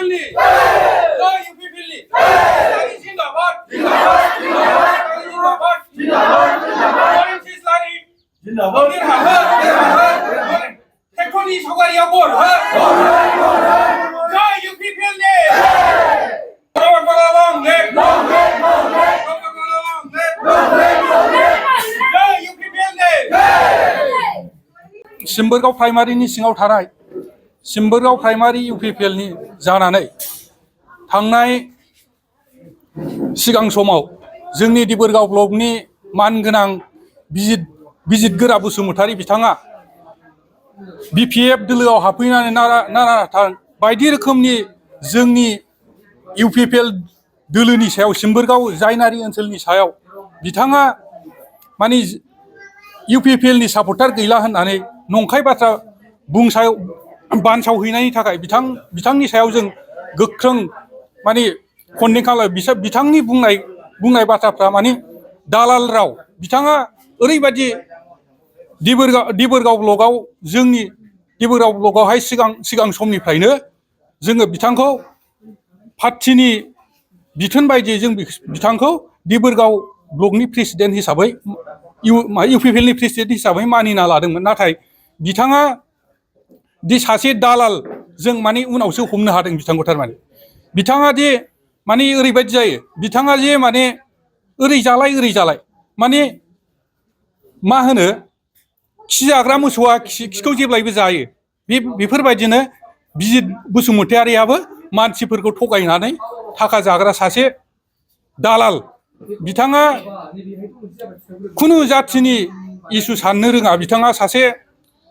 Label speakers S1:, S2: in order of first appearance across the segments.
S1: UPPL니 जय UPPL니 जिंदाबाद जिंदाबाद जिंदाबाद ट्रेक्टरनि सावगारियाव बर हो जय UPPLनि सिम्बोरगाव प्राइमारिनि सिङाव थानाय सिम्बोरगाव प्राइमारि UPPLनि जानानै थांनाय सिगां समाव जोंनि दिबोरगाव ब्लकनि मानगोनां बिजितगोरा बसुमतारी बिथाङा BPF दोलोआव हाबफैनानै नारा बायदि रोखोमनि जोंनि UPPL दोलोनि सायाव सिम्बोरगाव जायनारि ओनसोलनि सायाव बिथाङा माने UPPLनि सापर्टार गैला होननानै नंखाय बाथ्रा बानसावहैनायनि थाखाय बिथांनि सायाव जों गोख्रों माने कन्डेम खालामो। बिथांनि बुंनाय बाथ्राफ्रा माने दालाल राव। बिथाङा ओरैबायदि दिबोरगाव ब्लकआव जोंनि दिबोरगाव ब्लकआवहाय सिगां समनिफ्रायनो जोङो बिथांखौ पार्टीनि बिथोन बायदियै जों बिथांखौ दिबोरगाव ब्लकनि प्रेसिडेन्ट हिसाबै UPPLनि प्रेसिडेन्ट हिसाबै मानिना लादोंमोन। नाथाय बिथाङा दि सासे दालाल जों माने उनावसो हमनो हादों बिथांखौ। थारमाने बिथाङा दि माने ओरैबायदि जायो बिथाङा जे माने ओरै जालाय माने मा होनो खि जाग्रा मोसौआ खिखौ जेब्लायबो जायो बेफोरबायदिनो बिजित बसुमतारियाबो मानसिफोरखौ थगायनानै थाखा जाग्रा सासे दालाल। बिथाङा खुनु जाथिनि इसु साननो रोङा। बिथाङा सासे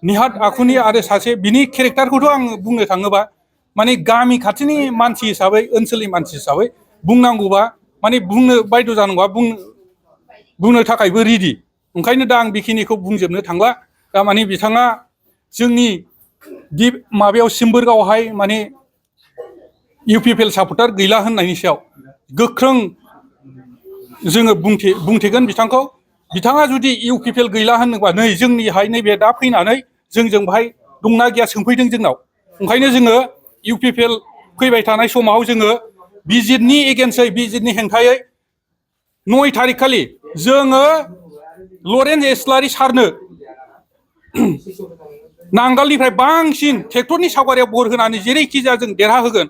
S1: निहाथ आखुनि आरो सासे बिनि केरेक्टारखौथ' आं बुंनो थाङोबा माने गामि खाथिनि मानसि हिसाबै ओनसोलनि मानसि हिसाबै बुंनांगौबा माने बुंनो बायद' जानांगौबा बुंनो थाखायबो रेडि। ओंखायनो दा आं बेखिनिखौ बुंजोबनो थांला। दा माने बिथाङा जोंनि माबायाव सिम्बोरगावहाय माने UPPL सापर्टार गैला होननायनि सायाव गोख्रों जोङो बुंथेगोन बिथांखौ। बिथाङा जुदि UPPL गैला होनोबा नै जोंनिहाय नैबे दा फैनानै जोंजों बाहाय दंना गैया सोंफैदों जोंनाव। ओंखायनो जोङो UPPL फैबाय थानाय समाव जोङो बिजितनि एगेन्स्टै बिजितनि हेंथायै 9 थारिख खालि जोङो लरेन्स इस्लारि सारनो नांगालनिफ्राय बांसिन ट्रेक्टरनि सावगारियाव बर होनानै जेरैखि जाया जों देरहाहोगोन।